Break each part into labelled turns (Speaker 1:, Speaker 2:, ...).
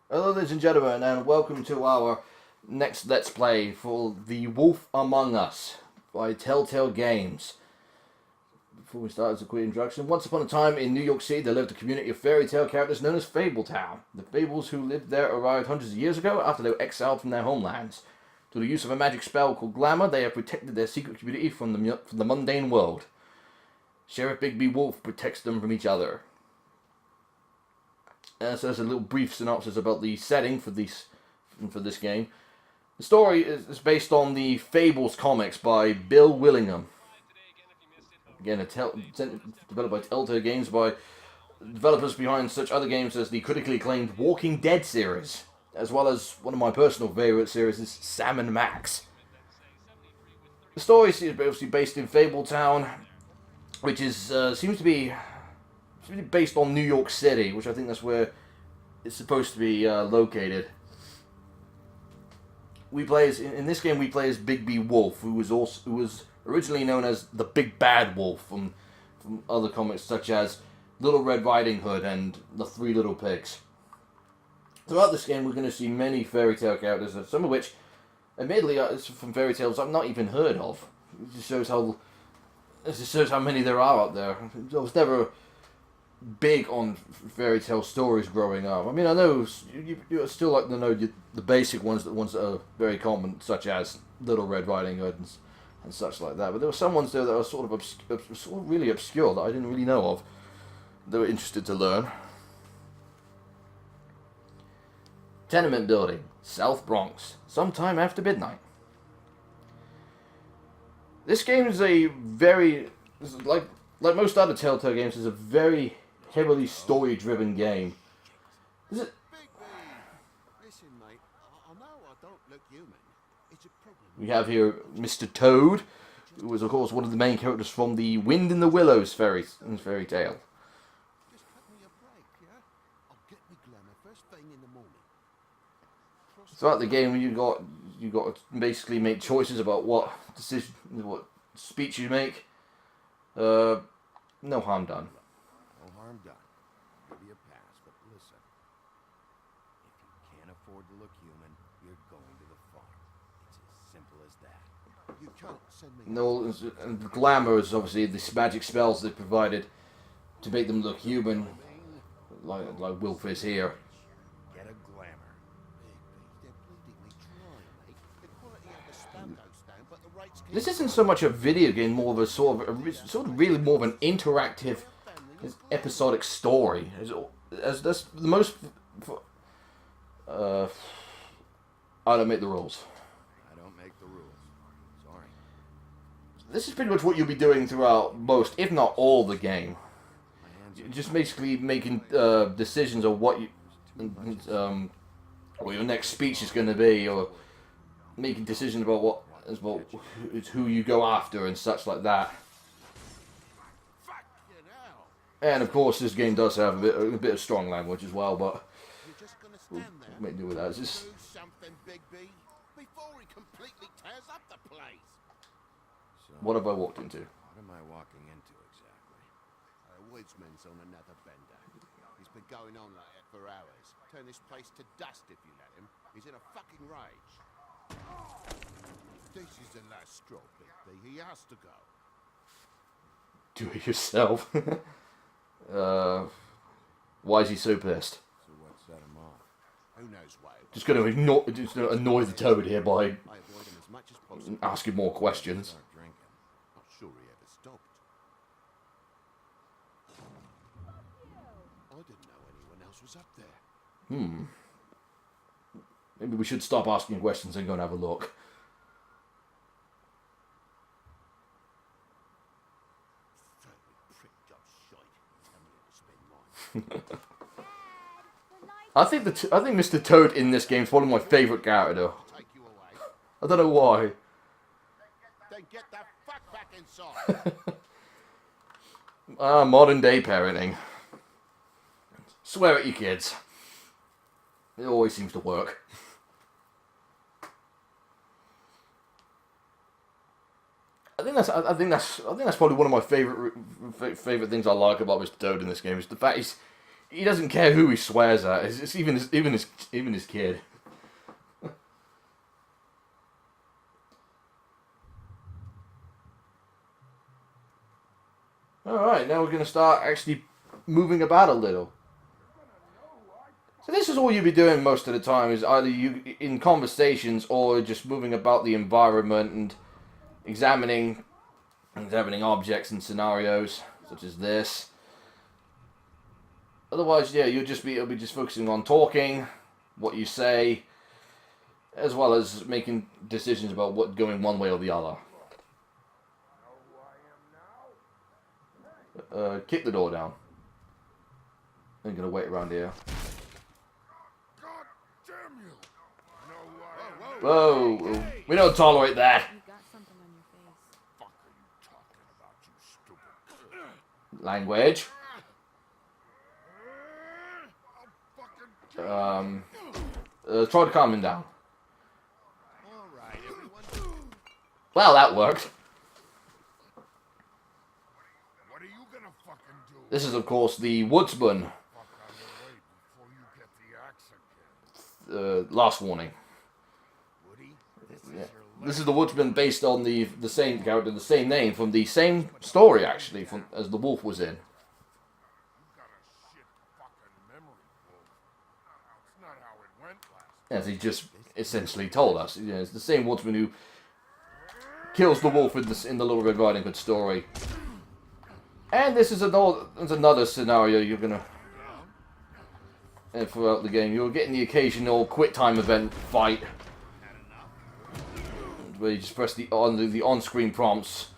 Speaker 1: Hello, ladies and gentlemen, and welcome to our next Let's Play for The Wolf Among Us by Telltale Games. Before we start, as a quick introduction, once upon a time in New York City there lived a community of fairy tale characters known as Fabletown. The fables who lived there arrived hundreds of years ago after they were exiled from their homelands. Through the use of a magic spell called Glamour, they have protected their secret community from the mundane world. Sheriff Bigby Wolf protects them from each other. So there's a little brief synopsis about the setting for this game. The story is based on the Fables comics by Bill Willingham. Again, developed by Telltale Games by developers behind such other games as the critically acclaimed Walking Dead series, as well as one of my personal favourite series is Sam and Max. The story is obviously based in Fabletown, which is seems to be based on New York City, which I think that's where it's supposed to be located. In this game we play as Bigby Wolf, who was originally known as the Big Bad Wolf from other comics such as Little Red Riding Hood and The Three Little Pigs. Throughout this game we're going to see many fairy tale characters, some of which, admittedly, are from fairy tales I've not even heard of. It just shows how many there are out there. I was never big on fairy tale stories growing up. I mean, I know you still like to know the basic ones, the ones that are very common, such as Little Red Riding Hood and such like that. But there were some ones there that are sort of really obscure that I didn't really know of. They were interested to learn. Tenement building, South Bronx, sometime after midnight. This game is like most other Telltale games, is a very heavily story-driven game. Is it?
Speaker 2: Listen, mate. I know I don't look human. It's a problem.
Speaker 1: We have here Mr. Toad, who was, of course, one of the main characters from the Wind in the Willows fairy tale.
Speaker 2: Just cut me a break, yeah? I'll get me glamour first thing in the morning.
Speaker 1: Throughout the game, you got to basically make choices about what speech you make. No harm done.
Speaker 2: No harm done. Give you a pass, but listen. If you can't afford to look human, you're going to the farm. It's as simple as that. You can't send me...
Speaker 1: No, and the glamour is obviously the magic spells they provided to make them look human, like Wolf is here.
Speaker 2: Get a glamour. They're bleeding me dry, mate. The quality of the spell goes down, but the rates keep...
Speaker 1: This isn't so much a video game, more of a sort of really more of an interactive, episodic story. As that's the most. I don't make the rules.
Speaker 2: I don't make the rules. Sorry.
Speaker 1: This is pretty much what you'll be doing throughout most, if not all, the game. Just basically making decisions on what your next speech is going to be, or making decisions about who you go after and such like that. And of course, this game does have a bit of strong language as well, but we'll make do with that. It's just...
Speaker 2: Do something, Bigby, before he completely tears up the place. So,
Speaker 1: What have I walked into?
Speaker 2: what am I walking into exactly? Woodsman's on another bender. He's been going on like that for hours. Turn this place to dust if you let him. He's in a fucking rage. This is the last straw, Bigby. He has to go.
Speaker 1: Do it yourself. Why is he so pissed?
Speaker 2: So what set him off? Who knows why?
Speaker 1: Just going to annoy the Toad here by
Speaker 2: I avoid him as much as possible.
Speaker 1: asking more questions.
Speaker 2: Start drinking. Not sure he ever stopped. I didn't know anyone else was up there.
Speaker 1: Maybe we should stop asking questions and go and have a look.
Speaker 2: Prick job shite. Tell me to spend mine.
Speaker 1: I think Mr. Toad in this game is one of my favourite characters.
Speaker 2: Take you away.
Speaker 1: I don't know why.
Speaker 2: Then get the fuck back inside.
Speaker 1: Modern day parenting. Swear at your kids. It always seems to work. I think that's probably one of my favorite things I like about Mr. Toad in this game is the fact he doesn't care who he swears at. It's even his kid. Alright, now we're going to start actually moving about a little. So this is all you'll be doing most of the time, is either you in conversations or just moving about the environment and examining objects and scenarios, such as this. Otherwise, yeah, you'll be just focusing on talking, what you say, as well as making decisions about what going one way or the other. Kick the door down. I'm gonna wait around here.
Speaker 2: God damn you!
Speaker 1: Whoa! We don't tolerate that.
Speaker 3: You got something on your face.
Speaker 2: Fuck are you talking about, you stupid?
Speaker 1: Language. Try to calm him down.
Speaker 2: All right, everyone.
Speaker 1: Well, that worked.
Speaker 2: What are you gonna fucking do?
Speaker 1: This is, of course, the woodsman.
Speaker 2: Fuck out of the way before you get the axe again.
Speaker 1: Last warning.
Speaker 2: Woody, this is
Speaker 1: Yeah.
Speaker 2: your
Speaker 1: This is the woodsman based on the same character, the same name, from the same story, actually, as the wolf was in.
Speaker 2: You got a shit fucking memory, Wolf. That's not how it went last.
Speaker 1: As he just essentially told us. You know, it's the same woodsman who kills the wolf in the Little Red Riding Hood story. And this is another scenario you're gonna... And throughout the game, you're getting the occasional quick time event fight, where you just press the on-screen prompts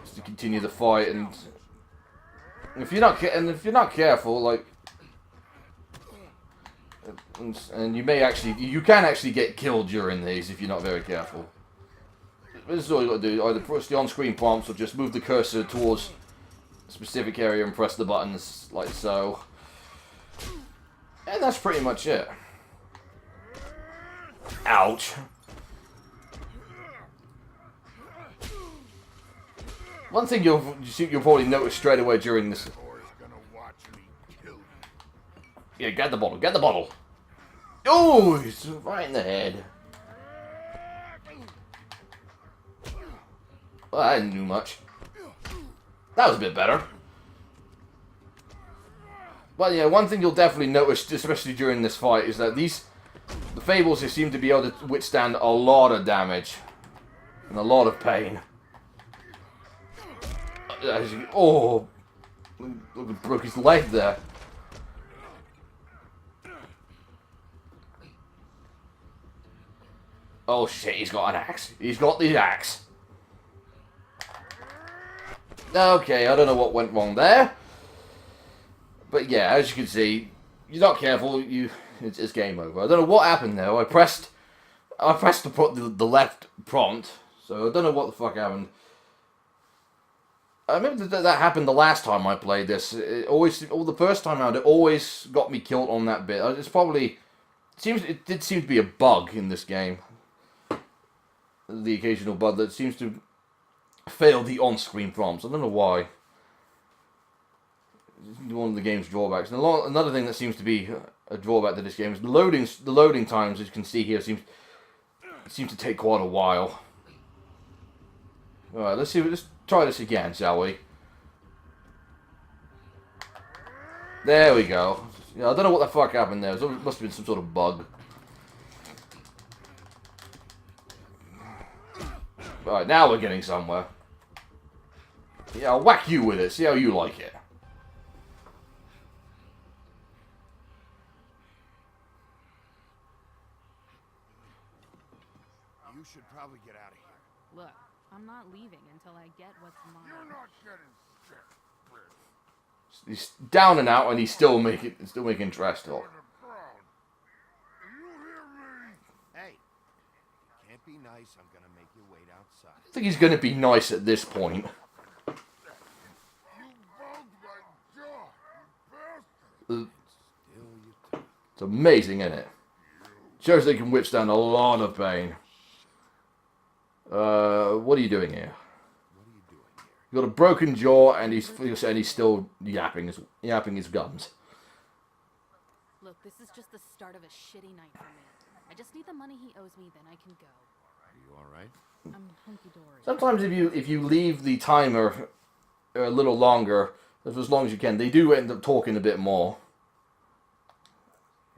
Speaker 1: just to continue the fight, and if you're not careful, like, and you can actually get killed during these if you're not very careful. This is all you got to do: either press the on-screen prompts or just move the cursor towards a specific area and press the buttons like so. And that's pretty much it. Ouch. One thing you'll probably notice straight away during this...
Speaker 2: Boy's gonna watch me kill you.
Speaker 1: Yeah, get the bottle, get the bottle! Oh, he's right in the head. Well, I didn't do much. That was a bit better. But yeah, one thing you'll definitely notice, especially during this fight, is that the Fables, they seem to be able to withstand a lot of damage. And a lot of pain. Oh, look, he broke his leg there. Oh shit, he's got an axe. He's got the axe. Okay, I don't know what went wrong there. But yeah, as you can see, you're not careful, it's game over. I don't know what happened there. I pressed to put the left prompt, so I don't know what the fuck happened. I remember that happened the last time I played this. The first time out, it always got me killed on that bit. It did seem to be a bug in this game. The occasional bug that seems to fail the on-screen prompts. I don't know why. It's one of the game's drawbacks. And another thing that seems to be a drawback to this game is the loading times, as you can see here, seems to take quite a while. Alright, let's try this again, shall we? There we go. Yeah, I don't know what the fuck happened there. It must have been some sort of bug. Alright, now we're getting somewhere. Yeah, I'll whack you with it. See how you like it.
Speaker 2: You should probably get out of here.
Speaker 3: Look, I'm not leaving until I get what's mine.
Speaker 2: You're not getting shit, bitch.
Speaker 1: He's down and out, and he's still making trash talk.
Speaker 2: On the ground. You hear me? Hey, you can't be nice. I'm gonna make you wait outside.
Speaker 1: I think he's going to be nice at this point.
Speaker 2: You bugged my jaw, you bastard. Still you talk.
Speaker 1: It's amazing, isn't it? Shows they can withstand a lot of pain. What are you doing here?
Speaker 2: What are you doing here?
Speaker 1: You've got a broken jaw, and he's still yapping his gums.
Speaker 3: Look, this is just the start of a shitty night for me. I just need the money he owes me, then I can go.
Speaker 2: Are you alright?
Speaker 3: I'm hunky-dory.
Speaker 1: Sometimes if you leave the timer a little longer, as long as you can, they do end up talking a bit more.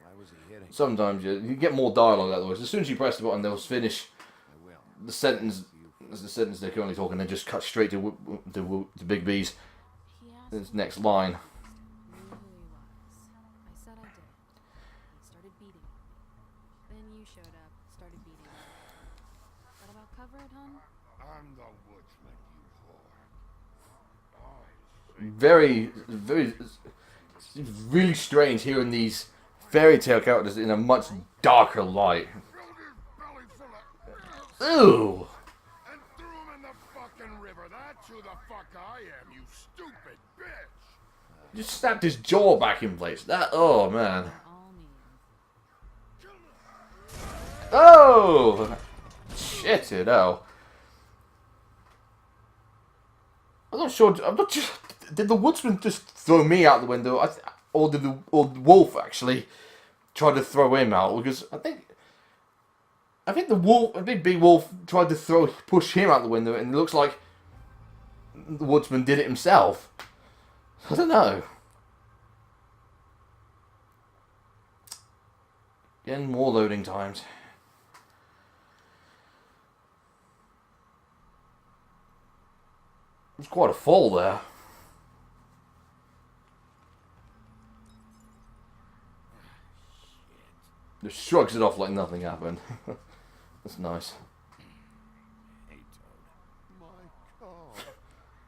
Speaker 2: Why was he hitting?
Speaker 1: Sometimes you get more dialogue that way. As soon as you press the button, they'll finish
Speaker 2: I will.
Speaker 1: the sentence. As the sentence they're currently talking, and just cut straight to Bigby's
Speaker 3: He asked
Speaker 1: his
Speaker 3: me
Speaker 1: next line.
Speaker 3: knew who he was. I said I did. He started beating on me. Then you showed up, started beating me. That about cover it, hun?
Speaker 2: I'm the woodsman, you whore.
Speaker 1: Very, it's really strange hearing these fairy tale characters in a much darker light. Ooh!
Speaker 2: And threw him in the fucking river. That's who the fuck I am, you stupid bitch.
Speaker 1: Just snapped his jaw back in place. Oh man.
Speaker 3: By all means.
Speaker 1: Oh! Shit, you know. I'm not sure. Did the woodsman just throw me out the window? Or did the wolf actually try to throw him out? Because I think the big wolf tried to push him out the window, and it looks like the woodsman did it himself. I don't know. Again, more loading times. There's quite a fall there. Just shrugs it off like nothing happened. That's nice.
Speaker 2: Hey, Toad. My car.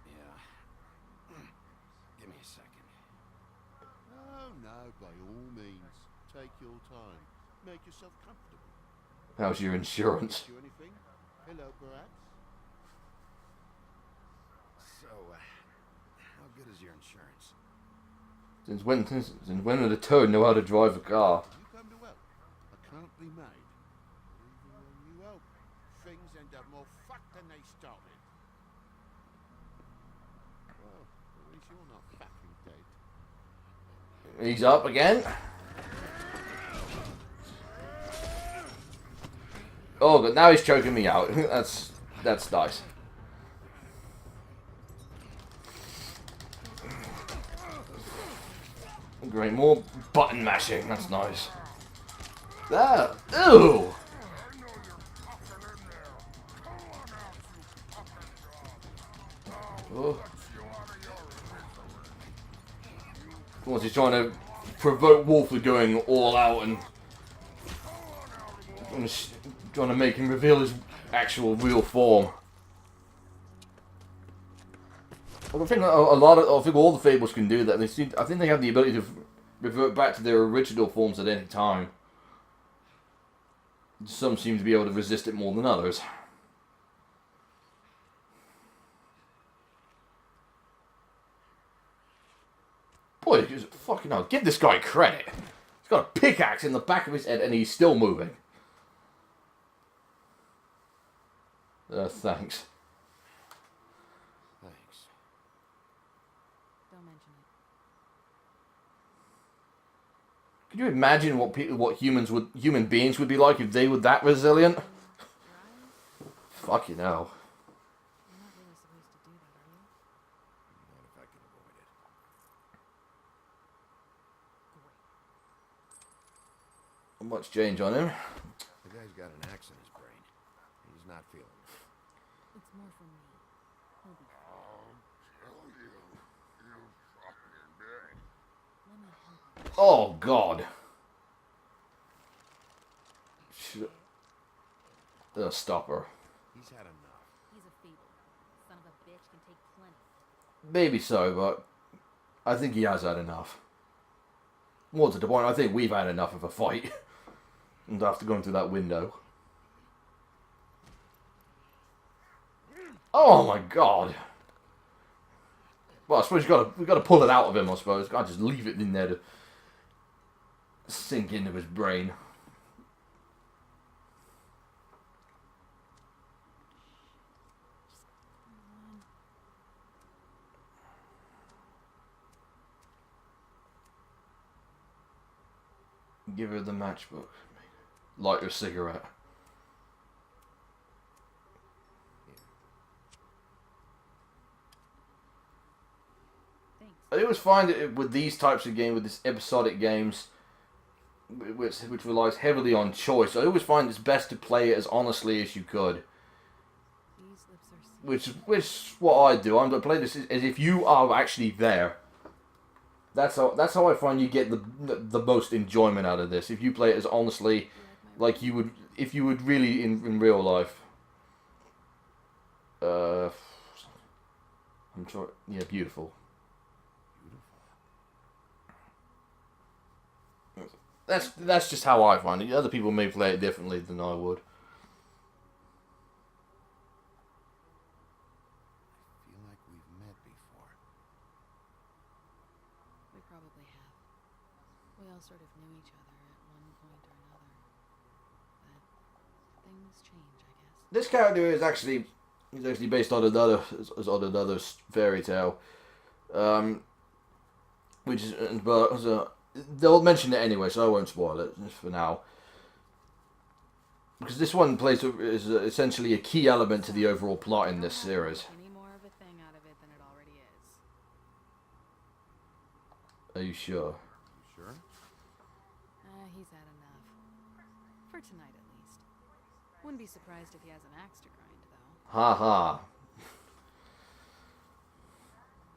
Speaker 2: Yeah. Give me a second. Oh, no, by all means. Take your time. Make yourself comfortable.
Speaker 1: How's your insurance?
Speaker 2: Do anything? Hello, perhaps? So, how good is your insurance?
Speaker 1: Since when did a toad know how to drive a car?
Speaker 2: You come to help. I can't be made. Even when you help, things end up more fucked than they started. Well, at least you're not fucking dead.
Speaker 1: He's up again. Oh, but now he's choking me out. That's nice. Great, more button mashing. That's nice. That. Ew. Oh. Once he's trying to provoke Wolf to going all out and trying to make him reveal his actual real form. I think I think all the fables can do that. I think they have the ability to revert back to their original forms at any time. Some seem to be able to resist it more than others. Boy, fucking hell, give this guy credit. He's got a pickaxe in the back of his head and he's still moving. Thanks.
Speaker 2: Thanks.
Speaker 3: Don't mention it.
Speaker 1: Could you imagine what human beings would be like if they were that resilient?
Speaker 3: Right?
Speaker 1: Fuck you know.
Speaker 3: You're not really supposed to do that, are you?
Speaker 2: Not if I can avoid it.
Speaker 1: Not much change on him.
Speaker 2: The guy's got an axe in his brain. He's not feeling it.
Speaker 3: It's more for me. He'll be fine.
Speaker 2: I'll kill you, you fucking bitch.
Speaker 3: Let me help you.
Speaker 1: Oh God. Stop her.
Speaker 2: He's had enough.
Speaker 3: He's a feeble. Son of a bitch can take plenty.
Speaker 1: Maybe so, but I think he has had enough. More to the point, I think we've had enough of a fight. And after going through that window. Oh my God. Well, I suppose we've got to pull it out of him, I suppose. Can't just leave it in there to sink into his brain. Give her the matchbook. Light her a cigarette.
Speaker 3: Thanks.
Speaker 1: I always find it with these types of games, with these episodic games, which relies heavily on choice, I always find it's best to play it as honestly as you could.
Speaker 3: These lips are sealed.
Speaker 1: Which is what I do. I'm going to play this as if you are actually there. That's how I find you get the most enjoyment out of this. If you play it as honestly, like you would, if you would really in real life. I'm sure. Yeah, beautiful. That's just how I find it. Other people may play it differently than I would.
Speaker 2: I feel like we've met before.
Speaker 3: We probably have. We all sort of knew each other at one point or another. But things change, I guess.
Speaker 1: This character is actually based on another fairy tale, which is they'll mention it anyway, so I won't spoil it just for now. Because this one is essentially a key element to the overall plot in this series.
Speaker 3: Any more of a thing out of it than it already is.
Speaker 1: Are you sure?
Speaker 2: You sure?
Speaker 3: He's had enough. For tonight, at least. Wouldn't be surprised if he has an axe to grind, though.
Speaker 1: Ha ha.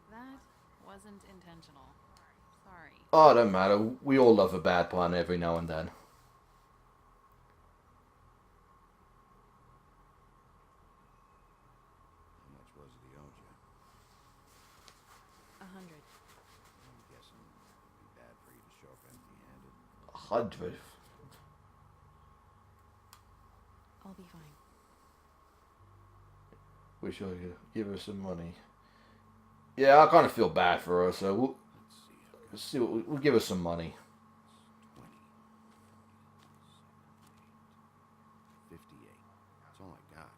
Speaker 3: That wasn't intentional. Sorry.
Speaker 1: Oh, it don't matter. We all love a bad pun every now and then.
Speaker 2: How much was it he owed you?
Speaker 3: 100.
Speaker 2: I'm guessing it'd be bad for you to show up empty-handed.
Speaker 1: 100.
Speaker 3: I'll be fine.
Speaker 1: Wish I could give her some money. Yeah, I kind of feel bad for her, so
Speaker 2: Let's see.
Speaker 1: we'll give her some money.
Speaker 2: 20, 58. That's all I got.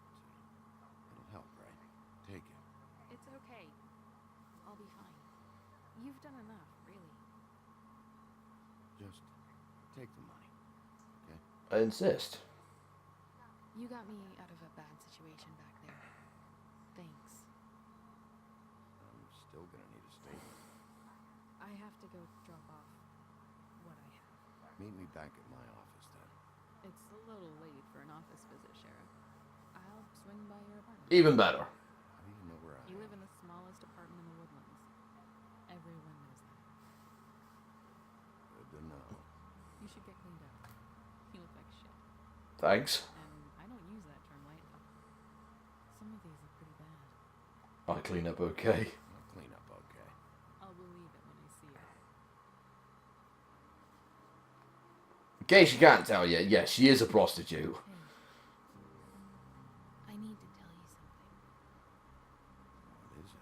Speaker 2: It'll help, right? Take it.
Speaker 3: It's okay. I'll be fine. You've done enough, really.
Speaker 2: Just take the money, okay?
Speaker 1: I insist.
Speaker 3: You got me out of a bad situation back there. Thanks.
Speaker 2: I'm still gonna need a statement.
Speaker 3: I have to go drop off what I have.
Speaker 2: Meet me back at my office then.
Speaker 3: It's a little late for an office visit, Sheriff. I'll swing by your apartment.
Speaker 1: Even better.
Speaker 2: How do you know where I
Speaker 3: You
Speaker 2: am?
Speaker 3: live in the smallest apartment in the Woodlands. Everyone knows that.
Speaker 2: Good to know.
Speaker 3: You should get cleaned up. You look like shit.
Speaker 1: Thanks.
Speaker 3: And I don't use that term lightly. Some of these are pretty bad.
Speaker 1: I clean up okay.
Speaker 2: I'll clean up okay.
Speaker 3: I'll believe it when I see it.
Speaker 1: In case you can't tell yet, yes, she is a prostitute.
Speaker 3: Hey. I need to tell you something.
Speaker 2: What is it?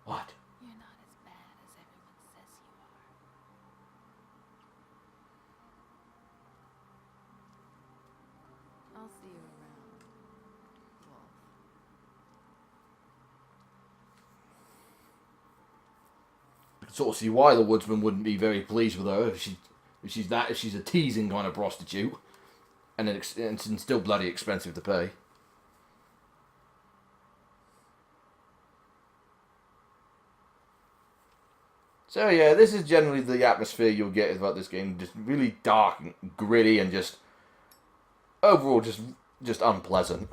Speaker 1: What?
Speaker 3: You're not as bad as everyone says you are. I'll see you around, Wolf.
Speaker 1: Sort of see why the woodsman wouldn't be very pleased with her if she's a teasing kind of prostitute, and it's still bloody expensive to pay. So yeah, this is generally the atmosphere you'll get about this game. Just really dark and gritty, and just overall just unpleasant.